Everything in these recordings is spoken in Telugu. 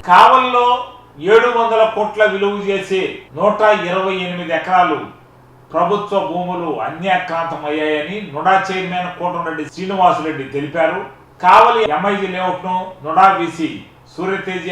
కావల్లో 700 కోట్ల విలువ చేసి 128 ఎకరాలు ప్రభుత్వ భూములు అన్యాక్రాంతమయ్యాయని నుడా చైర్మన్ కోటంరెడ్డి శ్రీనివాసరెడ్డి తెలిపారు. కావలి ఎంఐజీ లేఅవుట్ ను నుడా వీసీ సూర్యతేజ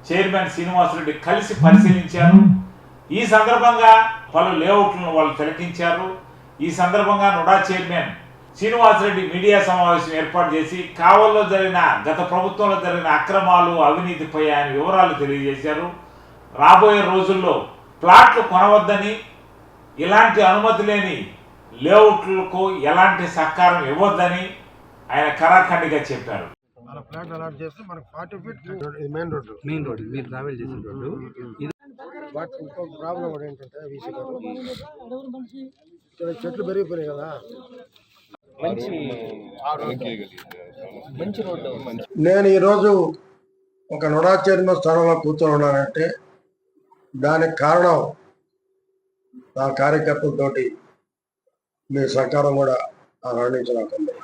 చైర్మన్ శ్రీనివాసరెడ్డి కలిసి పరిశీలించారు. ఈ సందర్భంగా పలు లేఅవుట్లను వాళ్ళు తిలకించారు. ఈ సందర్భంగా నుడా చైర్మన్ శ్రీనివాసరెడ్డి మీడియా సమావేశం ఏర్పాటు చేసి కావల్లో జరిగిన గత ప్రభుత్వంలో జరిగిన అక్రమాలు అవినీతిపై ఆయన వివరాలు తెలియజేశారు. రాబోయే రోజుల్లో ప్లాట్లు కొనవద్దని, ఇలాంటి అనుమతి లేని లేఅవుట్లకు ఎలాంటి సహకారం ఇవ్వద్దని ఆయన కరాఖండిగా చెప్పారు. ప్రాబ్లం కూడా ఏంటంటే చెట్లు పెరిగిపోయినాయి కదా. నేను ఈరోజు ఒక నుడా చైర్మన్ స్థానంలో కూర్చొని ఉన్నానంటే దానికి కారణం నా కార్యకర్తలతోటి మీ సహకారం కూడా ఆనందించలేకుంది.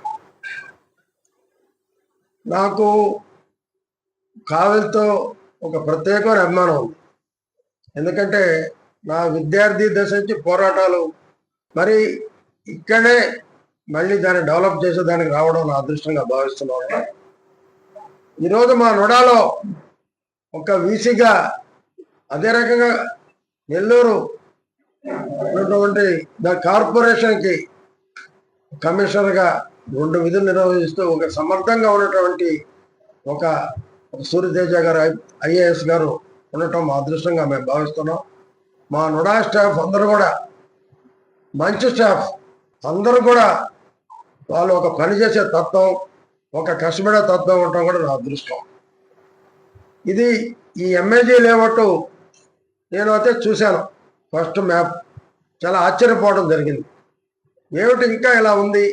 నాకు కావలితో ఒక ప్రత్యేకమైన అభిమానం ఉంది. ఎందుకంటే నా విద్యార్థి దశ నుంచి పోరాటాలు మరి ఇక్కడే మళ్ళీ దాన్ని డెవలప్ చేసేదానికి రావడం నా అదృష్టంగా భావిస్తున్నాను. ఈరోజు మా నుడాలో ఒక వీసీగా, అదే రకంగా నెల్లూరు ఉన్నటువంటి ద కార్పొరేషన్కి కమిషనర్గా 2 విధులు నిర్వహిస్తూ ఒక సమర్థంగా ఉన్నటువంటి ఒక సూర్యతేజ గారు ఐఏఎస్ గారు ఉండటం మా అదృష్టంగా మేము భావిస్తున్నాం. మా నుడా స్టాఫ్ అందరూ కూడా మంచి స్టాఫ్, అందరూ కూడా వాళ్ళు ఒక పనిచేసే తత్వం, ఒక కష్టపడే తత్వం ఉండటం కూడా నా అదృష్టం. ఇది ఈ ఎంఏజీ లేఅవుట్ నేను అయితే చూశాను. ఫస్ట్ మ్యాప్ చాలా ఆశ్చర్యపోవడం జరిగింది. ఏమిటి ఇంకా ఇలా ఉంది,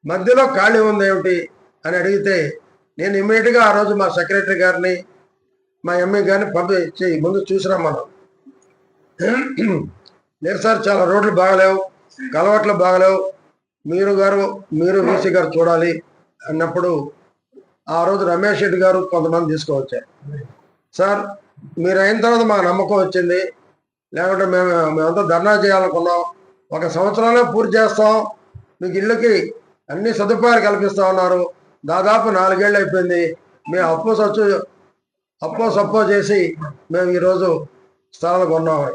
మధ్యలో ఖాళీ ఉంది ఏమిటి అని అడిగితే నేను ఇమ్మీడియట్గా ఆ రోజు మా సెక్రటరీ గారిని, మా ఎంఈ గారిని పంపించి ముందు చూసిరమ్మన్నాను. లేదు సార్, చాలా రోడ్లు బాగలేవు, కలవట్లు బాగలేవు, మీరు వీసీ గారు చూడాలి అన్నప్పుడు ఆ రోజు రమేష్ రెడ్డి గారు కొంతమంది తీసుకువచ్చారు. సార్, మీరు అయిన తర్వాత మాకు నమ్మకం వచ్చింది, లేకుంటే మేమంతా ధర్నా చేయాలనుకున్నాం, 1 సంవత్సరంలో పూర్తి చేస్తాం, మీకు ఇళ్ళకి అన్ని సదుపాయాలు కల్పిస్తా ఉన్నారు, దాదాపు 4 ఏళ్ళు అయిపోయింది, మేము అప్పో సప్పో చేసి మేము ఈరోజు స్థలాలు కొన్నాము.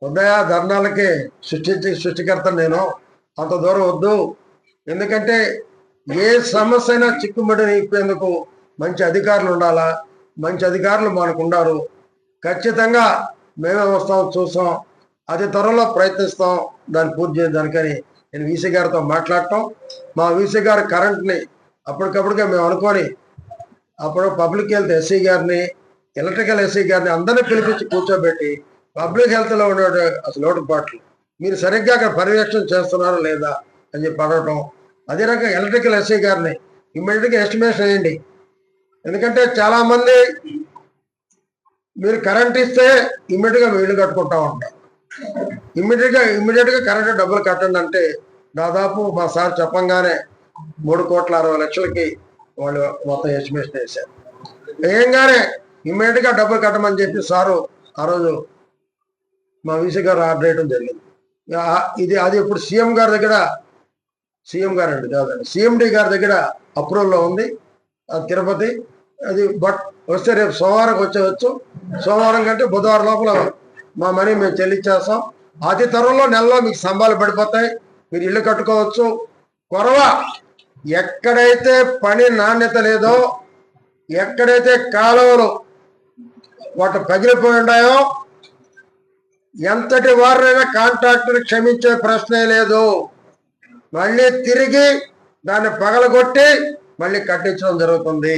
ఉదయ ధర్నాలకి సృష్టికర్త నేను, అంత దూరం వద్దు. ఎందుకంటే ఏ సమస్య అయినా చిక్కుముడిని ఇప్పేందుకు మంచి అధికారులు ఉండాలా, మంచి అధికారులు మనకు ఉన్నారు. ఖచ్చితంగా మేమే వస్తాం, చూస్తాం, అతి త్వరలో ప్రయత్నిస్తాం దాన్ని పూర్తి చేయడానికని నేను వీసీ గారితో మాట్లాడటం. మా వీసీ గారు కరెంట్ని అప్పటికప్పుడుగా మేము అనుకొని అప్పుడు పబ్లిక్ హెల్త్ ఎస్సీ గారిని, ఎలక్ట్రికల్ ఎస్సీ గారిని అందరినీ పిలిపించి కూర్చోబెట్టి పబ్లిక్ హెల్త్లో ఉండే అసలు లోటుపాట్లు మీరు సరిగ్గా అక్కడ పర్యవేక్షణ చేస్తున్నారా లేదా అని చెప్పి అడగటం. అదే రకంగా ఎలక్ట్రికల్ ఎస్సీ గారిని ఇమ్మీడియట్గా ఎస్టిమేషన్ వేయండి. ఎందుకంటే చాలామంది మీరు కరెంట్ ఇస్తే ఇమ్మీడియట్గా ఇల్లు కట్టుకుంటా ఉంటారు, ఇమ్మీడియట్గా కరెంటు డబ్బులు కట్టండి అంటే దాదాపు మా సార్ చెప్పంగానే 3,60,00,000కి వాళ్ళు మొత్తం ఎస్టిమేషన్ వేశారు. వేయంగానే ఇమ్మీడియట్గా డబ్బులు కట్టమని చెప్పి సారు ఆ రోజు మా వీసీ గారు ఆర్డర్ వేయడం జరిగింది. అది ఇప్పుడు సీఎం గారి దగ్గర, సీఎం గారు అండి కాదండి, సిఎండి గారి దగ్గర అప్రూవల్లో ఉంది తిరుపతి. అది బట్ వస్తే రేపు సోమవారం వచ్చేవచ్చు, సోమవారం కంటే బుధవారం లోపల మా మనీ మేము చెల్లించేస్తాం. అతి త్వరలో నెలలో మీకు స్తంభాలు పడిపోతాయి, మీరు ఇల్లు కట్టుకోవచ్చు. ఎక్కడైతే పని నాణ్యత లేదో, ఎక్కడైతే కాలువలు వాటి పగిలిపోయి ఉన్నాయో ఎంతటి వారినైనా కాంట్రాక్టర్ క్షమించే ప్రశ్నే లేదు. మళ్ళీ తిరిగి దాన్ని పగలగొట్టి మళ్ళీ కట్టించడం జరుగుతుంది.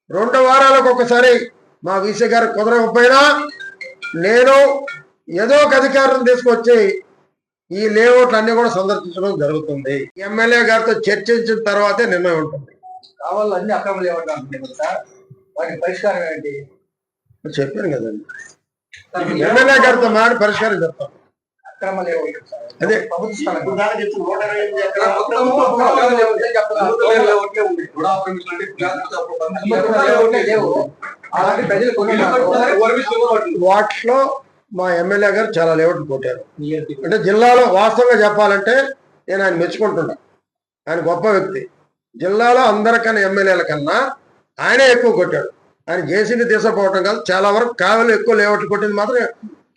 2 వారాలకు ఒకసారి మా వీసీ గారు కుదరకపోయినా నేను ఏదో ఒక అధికారులను తీసుకొచ్చి ఈ లేఅవుట్లు అన్ని కూడా సందర్శించడం జరుగుతుంది. ఎమ్మెల్యే గారితో చర్చించిన తర్వాతే నిర్ణయం ఉంటుంది. కావాలి అన్ని అక్రమ లేఅవుట్లు అంటున్నాయి సార్, వాటికి పరిష్కారం ఏంటి చెప్పాను కదండి. ఎమ్మెల్యే గారితో మాట పరిష్కారం చెప్తాం. అక్రమ లేఅవుట్ అదే అలాంటి ప్రజలు కొన్ని వాటిలో మా ఎమ్మెల్యే గారు చాలా లేఅవుట్ కొట్టారు. అంటే జిల్లాలో వాస్తవంగా చెప్పాలంటే నేను ఆయన మెచ్చుకుంటున్నా. ఆయన గొప్ప వ్యక్తి. జిల్లాలో అందరికన్నా ఎమ్మెల్యేల కన్నా ఆయనే ఎక్కువ కొట్టాడు. ఆయన జేసీబీ తీసుకుపోవటం కాదు, చాలా వరకు కావలు ఎక్కువ లేఅవుట్లు కొట్టింది మాత్రం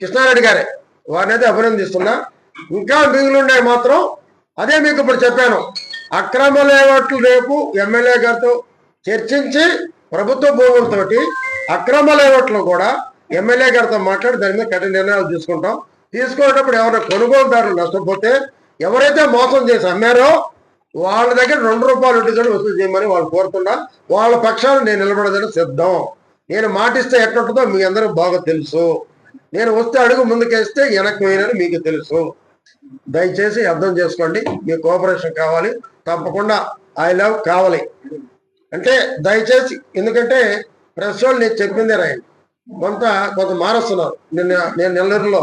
కృష్ణారెడ్డి గారే. వారిని అయితే అభినందిస్తున్నా. ఇంకా మిగిలిండే మాత్రం అదే మీకు ఇప్పుడు చెప్పాను, అక్రమ లేఅవుట్లు రేపు ఎమ్మెల్యే గారితో చర్చించి ప్రభుత్వ భూములతోటి అక్రమ లేఅవుట్లు కూడా ఎమ్మెల్యే గారితో మాట్లాడి దాని మీద కఠిన నిర్ణయాలు తీసుకుంటాం. తీసుకునేటప్పుడు ఎవరైనా కొనుగోలుదారులు నష్టపోతే ఎవరైతే మోసం చేసి అమ్మారో వాళ్ళ దగ్గర ₹2 వడ్డీతో వసూలు చేయమని వాళ్ళు కోరుతున్నా. వాళ్ళ పక్షాన్ని నేను నిలబడదని సిద్ధం. నేను మాటిస్తే ఎట్లుంటుందో మీ అందరికి బాగా తెలుసు. నేను వస్తే అడుగు ముందుకేస్తే వెనక్కి పోయినని మీకు తెలుసు. దయచేసి అర్థం చేసుకోండి. మీ కోఆపరేషన్ కావాలి తప్పకుండా. ఐ లవ్ కావాలి అంటే దయచేసి, ఎందుకంటే ప్రెస్ వాళ్ళు నేను చెప్పిందే రాయండి. కొంత మారుస్తున్నారు. నేను నెల్లూరులో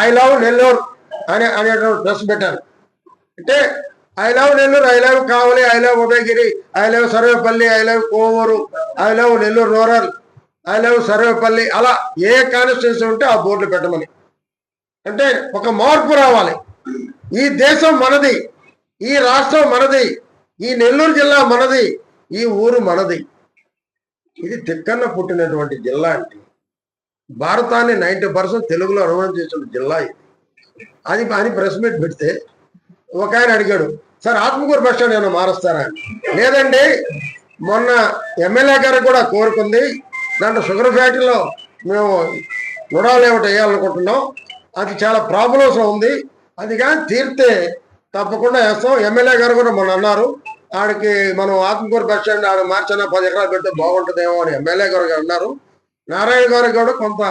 ఐ లవ్ నెల్లూరు అనేటువంటి ప్రెస్ పెట్టాను. అంటే I love Nellore, I love Kavali, I love Udayagiri, I love Sarvepalli, I love Kovur, I love Nellore rural, I love Sarvepalli, అలా ఏ కాన్స్టిట్యూన్సీ ఉంటే ఆ బోర్డులు పెట్టమని. అంటే ఒక మార్పు రావాలి. ఈ దేశం మనది, ఈ రాష్ట్రం మనది, ఈ నెల్లూరు జిల్లా మనది, ఈ ఊరు మనది. ఇది తిక్కన్న పుట్టినటువంటి జిల్లా. అంటే భారతాన్ని 90% తెలుగులో అనువాదం చేసిన జిల్లా ఇది. అది అని ప్రెస్ మీట్ పెడితే ఒక ఆయన అడిగాడు, సార్ ఆత్మకూరు బస్ స్టాండ్ ఏమైనా మారుస్తారా? లేదండి, మొన్న ఎమ్మెల్యే గారు కూడా కోరుకుంది, దాంట్లో షుగర్ ఫ్యాక్టరీలో మేము నుడాలు ఏమిటి వేయాలనుకుంటున్నాం, అది చాలా ప్రాబ్లమ్స్ ఉంది, అది కానీ తీర్తే తప్పకుండా వేస్తాం. ఎమ్మెల్యే గారు కూడా మొన్న అన్నారు, ఆడికి మనం ఆత్మకూరు బస్ స్టాండ్ ఆడ మార్చినా 10 ఎకరాలు పెడితే బాగుంటుందేమో అని ఎమ్మెల్యే గారు అన్నారు. నారాయణ గారు కూడా కొంత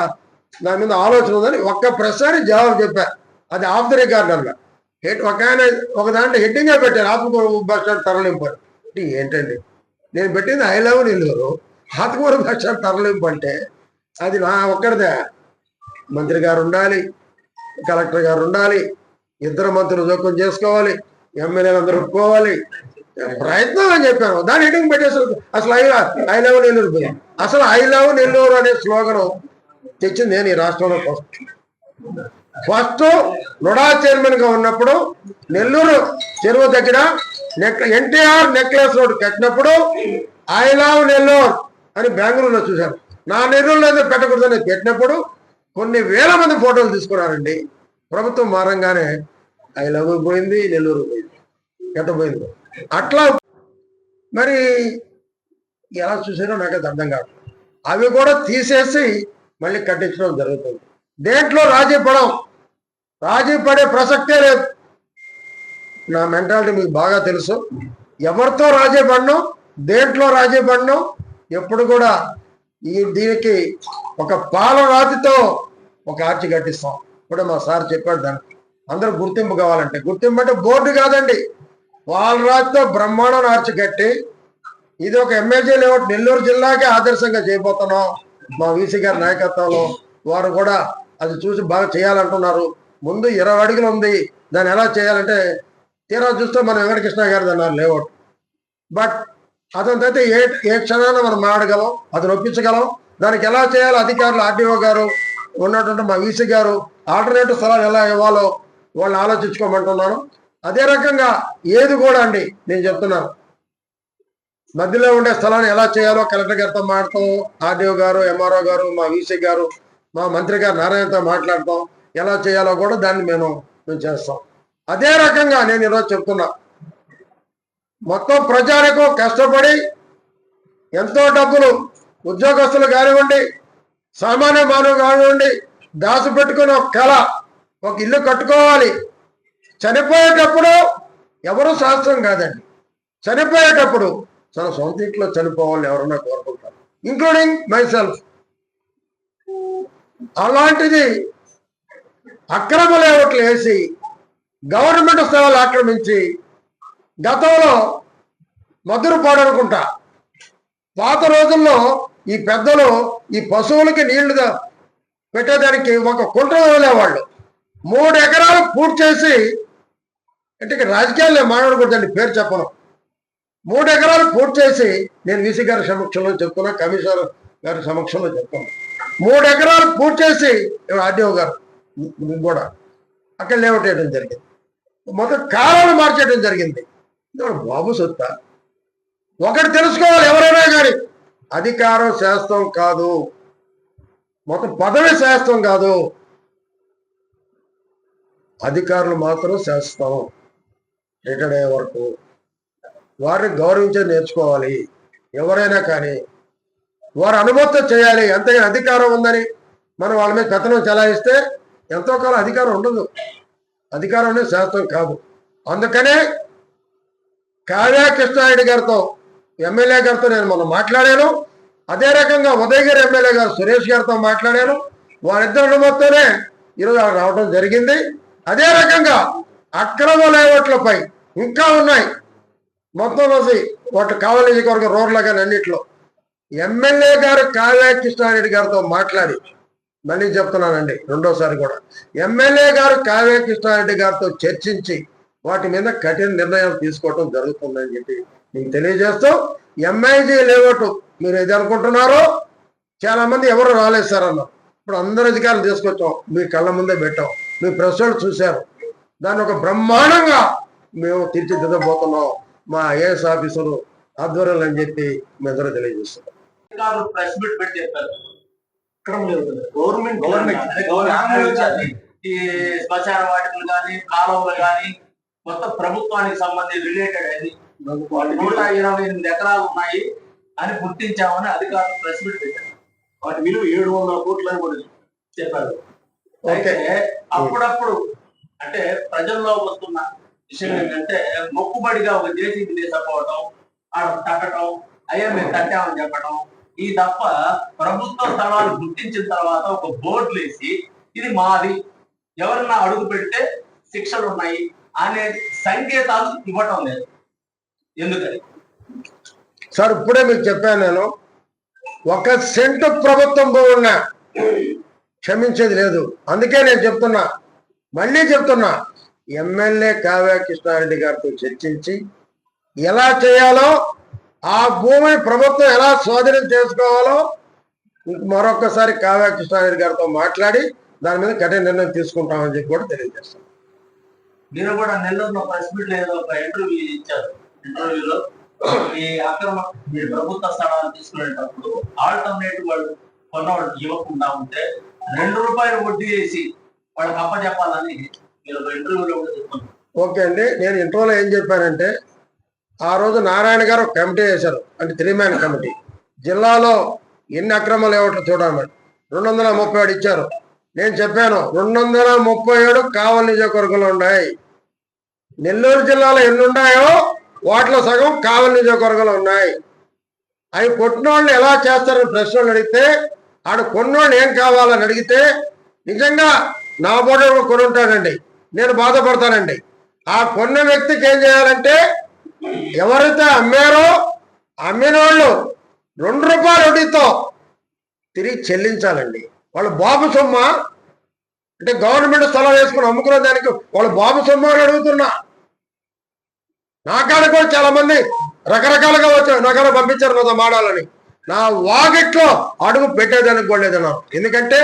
దాని మీద ఆలోచన ఉందని ఒక్క ప్రశ్న జవాబు చెప్పారు. అది ఆఫ్ ది రికార్డ్ అన్న. ఒక ఆయన ఒక దాంట్లో హెడ్డింగ్గా పెట్టారు, ఆత్మకూరు బస్ స్టాండ్ తరలింపు అంటే. ఏంటండి, నేను పెట్టింది I love Nellore, Atmakur bus stand తరలింపు అంటే అది నా ఒక్కడిదే. మంత్రి గారు ఉండాలి, కలెక్టర్ గారు ఉండాలి, ఇద్దరు మంత్రులు జోక్యం చేసుకోవాలి, ఎమ్మెల్యేలు అందరూ ఒప్పుకోవాలి, ప్రయత్నం అని చెప్పాను. దాని హెడ్డింగ్ పెట్టేసి అసలు ఐ లవ్ నెల్లూరు పోయి అసలు ఐ లవ్ నెల్లూరు అనే స్లోగన్ తెచ్చింది నేను ఈ రాష్ట్రంలో ఫస్ట్ నుడా చైర్మన్ గా ఉన్నప్పుడు నెల్లూరు చెరువు దగ్గర ఎన్టీఆర్ నెక్లెస్ రోడ్ కట్టినప్పుడు ఐ లవ్ నెల్లూరు అని బెంగళూరులో చూశాను. నా నెల్లూరులో పెట్టకూడదని పెట్టినప్పుడు కొన్ని వేల మంది ఫోటోలు తీసుకున్నారండి. ప్రభుత్వం మారంగానే ఐ లవ్ పోయింది, నెల్లూరు పోయింది, ఎట్టపోయింది. అట్లా మరి ఎలా చూసారో నాకైతే అర్థం కాదు. అవి కూడా తీసేసి మళ్ళీ కట్టించడం జరుగుతుంది. దేంట్లో రాజీ పడే ప్రసక్తే లేదు. నా మెంటాలిటీ మీకు బాగా తెలుసు. ఎవరితో రాజీ పడను, దేంట్లో రాజీ పడను. ఎప్పుడు కూడా దీనికి ఒక పాలరాతితో ఒక ఆర్చి కట్టిస్తాం. ఇప్పుడు మా సార్ చెప్పాడు, దానికి అందరూ గుర్తింపు కావాలంటే, గుర్తింపు అంటే బోర్డు కాదండి, పాలరాతితో బ్రహ్మాండం ఆర్చి కట్టి ఇది ఒక ఎమ్మెల్యే లేఅవుట్ నెల్లూరు జిల్లాకే ఆదర్శంగా చేయబోతున్నాం. మా వీసీ గారి నాయకత్వంలో వారు కూడా అది చూసి బాగా చేయాలంటున్నారు. ముందు 20 అడుగులు ఉంది, దాన్ని ఎలా చేయాలంటే తీరా చూస్తే మనం వెంకటకృష్ణ గారిది అన్నారు లేఅవుట్. బట్ అతనితో ఏ క్షణాన మనం మాట్లాడగలం, అతను ఒప్పించగలం. దానికి ఎలా చేయాలో అధికారులు ఆర్డీఓ గారు ఉన్నటువంటి మా వీసీ గారు ఆల్టర్నేటివ్ స్థలాలు ఎలా ఇవ్వాలో వాళ్ళు ఆలోచించుకోమంటున్నాను. అదే రకంగా ఏది కూడా అండి నేను చెప్తున్నాను, మధ్యలో ఉండే స్థలాన్ని ఎలా చేయాలో కలెక్టర్ గారితో మాట్లాడతాం, ఆర్డీఓ గారు, ఎంఆర్ఓ గారు, మా వీసీ గారు, మా మంత్రి గారు నారాయణతో మాట్లాడతాం. ఎలా చేయాలో కూడా దాన్ని మేము చేస్తాం. అదే రకంగా నేను ఈరోజు చెప్తున్నా, మొత్తం ప్రజలకు కష్టపడి ఎంతో డబ్బులు ఉద్యోగస్తులు కానివ్వండి, సామాన్య మానవులు కానివ్వండి, దాచి పెట్టుకుని ఒక కళ, ఒక ఇల్లు కట్టుకోవాలి. చనిపోయేటప్పుడు ఎవరు శాస్త్రం కాదండి, చనిపోయేటప్పుడు తన సొంత ఇంట్లో చనిపోవాలని ఎవరన్నా కోరుకుంటారు, ఇంక్లూడింగ్ మై సెల్ఫ్. అలాంటిది అక్రమ లేఅవుట్లు వేసి గవర్నమెంట్ స్థలాలు ఆక్రమించి, గతంలో మధురపాడు అనుకుంటా పాత రోజుల్లో ఈ పెద్దలు ఈ పశువులకి నీళ్లు పెట్టేదానికి ఒక కుంట వదిలేవాళ్ళు. 3 ఎకరాలు పూర్తి చేసి, అంటే రాజకీయాల్లో మాట్లాడకూడదండి, పేరు చెప్పను, 3 ఎకరాలు పూర్తి చేసి నేను వీసీ గారి సమక్షంలో చెప్తున్నా, కమిషనర్ గారి సమక్షంలో చెప్తాం. 3 ఎకరాలు పూర్తి చేసి ఆర్డీఓ గారు కూడా అక్కడ లేఅవుట్ వేయడం జరిగింది. మొత్తం కాలాలు మార్చేయడం జరిగింది. బాబు సొత్తా ఒకటి తెలుసుకోవాలి, ఎవరైనా కానీ అధికారం శాస్త్రం కాదు, మొత్తం పదవి శాస్త్రం కాదు, అధికారులు మాత్రం శాస్త్రం. రిటైర్డ్ అయ్యే వరకు వారిని గౌరవించే నేర్చుకోవాలి. ఎవరైనా కానీ వారు అనుమతి చేయాలి. అంతేగాని అధికారం ఉందని మనం వాళ్ళ మీద కథనం చెలాయిస్తే ఎంతో కాలం అధికారం ఉండదు. అధికారం అనేది శాస్త్రం కాదు. అందుకనే కావ్య కృష్ణారెడ్డి గారితో ఎమ్మెల్యే గారితో నేను మొన్న మాట్లాడాను. అదే రకంగా ఉదయగిరి ఎమ్మెల్యే గారు సురేష్ గారితో మాట్లాడాను. వారిద్దరి అనుమతితోనే ఈరోజు రావడం జరిగింది. అదే రకంగా అక్రమ లేఅవుట్లపై ఇంకా ఉన్నాయి. మొత్తం వచ్చి వాటి కావలి కొరకు రోడ్ల కానీ అన్నింటిలో ఎమ్మెల్యే గారు కావ్య కృష్ణారెడ్డి గారితో మాట్లాడి, మళ్ళీ చెప్తున్నానండి రెండోసారి కూడా, ఎమ్మెల్యే గారు కావ్య కృష్ణారెడ్డి గారితో చర్చించి వాటి మీద కఠిన నిర్ణయం తీసుకోవడం జరుగుతుందని చెప్పి మీకు తెలియజేస్తూ, ఎంఐజీ లేఅవుట్ మీరు ఏది అనుకుంటున్నారో చాలా మంది ఎవరు రాలేదు సార్ అన్నారు. ఇప్పుడు అందరు అధికారులు తీసుకొచ్చాం, మీ కళ్ళ ముందే పెట్టాం, మీ ప్రెస్ వాళ్ళు చూశారు. దాన్ని ఒక బ్రహ్మాండంగా మేము తీర్చిదిద్దబోతున్నాం మా ఐఏఎస్ ఆఫీసరు ఆధ్వర్యంలో అని చెప్పి మీ అందరూ తెలియజేస్తున్నాం. ప్రెస్ మీట్ పెట్టి చెప్పారు ఈ శ్మశాన వాటికలు కానీ కాలువలు కానీ మొత్తం ప్రభుత్వానికి సంబంధించి రిలేటెడ్ అది 128 ఎకరాలు ఉన్నాయి అని గుర్తించామని అధికారులు ప్రెస్ మీట్ పెట్టారు. వాటి విలువ 700 కోట్లు అని కూడా చెప్పారు. అయితే అప్పుడప్పుడు అంటే ప్రజల్లో వస్తున్న విషయం ఏంటంటే మొక్కుబడిగా ఒక జేసీబీ తీసుకపోవటం, ఆడ తట్టడం, అయ్యా మేము తట్టామని చెప్పడం, ఈ తప్ప ప్రభుత్వ స్థలాలు గుర్తించిన తర్వాత ఒక బోర్డులు వేసి ఇది మాది, ఎవరన్నా అడుగు పెడితే శిక్షలు ఉన్నాయి అనే సంకేతాలు ఇవ్వటం లేదు. ఎందుకని సార్ ఇప్పుడే మీకు చెప్పాను, నేను 1 సెంటు ప్రభుత్వం భూమున్నా క్షమించేది లేదు. అందుకే నేను చెప్తున్నా, మళ్ళీ చెప్తున్నా, ఎమ్మెల్యే కావ్య కృష్ణారెడ్డి గారితో చర్చించి ఎలా చేయాలో, ఆ భూమిని ప్రభుత్వం ఎలా స్వాధీనం చేసుకోవాలో మరొకసారి కావ్య కృష్ణారెడ్డి గారితో మాట్లాడి దాని మీద కఠిన నిర్ణయం తీసుకుంటామని చెప్పి కూడా తెలియజేస్తాం. మీరు కూడా నెల్లూరులో ప్రెస్ మీట్ ఏదో ఒక ఇంటర్వ్యూ ఇచ్చారు. ఇంటర్వ్యూలో ఈ అక్రమ మీరు ప్రభుత్వ స్థలాలు తీసుకునేటప్పుడు ఆల్టర్నేటివ్ వాళ్ళు కొన్నవాళ్ళు ఇవ్వకుండా ఉంటే ₹2 వడ్డీ వేసి వాళ్ళకి అప్పచెప్పాలని మీరు ఒక ఇంటర్వ్యూలో కూడా చెప్తున్నారు. ఓకే అండి, నేను ఇంటర్వ్యూలో ఏం చెప్పానంటే, ఆ రోజు నారాయణ గారు ఒక కమిటీ వేశారు, అంటే 3 మ్యాన్ కమిటీ. జిల్లాలో ఎన్ని అక్రమ లేఅవుట్లు చూడమని 237 ఇచ్చారు. నేను చెప్పాను 237 కావలి నియోజకవర్గంలో ఉన్నాయి. నెల్లూరు జిల్లాలో ఎన్ని ఉన్నాయో వాటిలో సగం కావలి నియోజకవర్గంలో ఉన్నాయి. అవి కొట్టినోళ్ళు ఎలా చేస్తారని ప్రశ్నలు అడిగితే, ఆడు కొన్నోళ్ళు ఏం కావాలని అడిగితే, నిజంగా నా బోర్డు కొని ఉంటాడండి, నేను బాధపడతానండి. ఆ కొన్న వ్యక్తికి ఏం చేయాలంటే, ఎవరైతే అమ్మారో అమ్మిన వాళ్ళు ₹2 వడ్డీతో తిరిగి చెల్లించాలండి. వాళ్ళు బాబు సొమ్మ అంటే గవర్నమెంట్ స్థలం వేసుకుని అమ్ముకున్న దానికి వాళ్ళు బాబు సొమ్మ అని అడుగుతున్నా. నా కాడ కూడా చాలా మంది రకరకాలుగా వచ్చారు, నగరం పంపించారు నాతో మాడాలని. నా వాకిట్లో అడుగు పెట్టేదానికి కూడా లేదన్నారు. ఎందుకంటే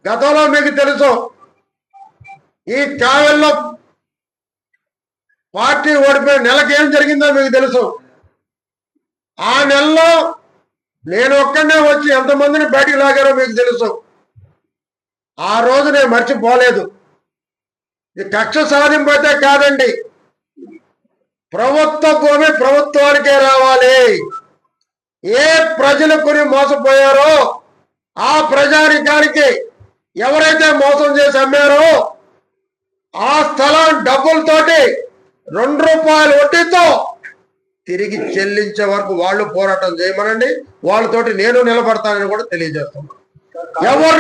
గతంలో మీకు తెలుసు, ఈ కావెల్లో పార్టీ ఓడిపోయిన నెలకి ఏం జరిగిందో మీకు తెలుసు. ఆ నెలలో నేను ఒక్కడే వచ్చి ఎంతమందిని బయటికి లాగారో మీకు తెలుసు. ఆ రోజు నేను మర్చిపోలేదు. ఇది కక్ష సాధింపు అయితే కాదండి, ప్రభుత్వ భూమి ప్రభుత్వానికే రావాలి. ఏ ప్రజలు కొని మోసపోయారో ఆ ప్రజానికానికి ఎవరైతే మోసం చేసి అమ్మారో ఆ స్థలం డబ్బులతోటి ₹2 వడ్డీతో తిరిగి చెల్లించే వరకు వాళ్ళు పోరాటం చేయమనండి. వాళ్ళతోటి నేను నిలబడతానని కూడా తెలియజేస్తున్నాను. ఎవరు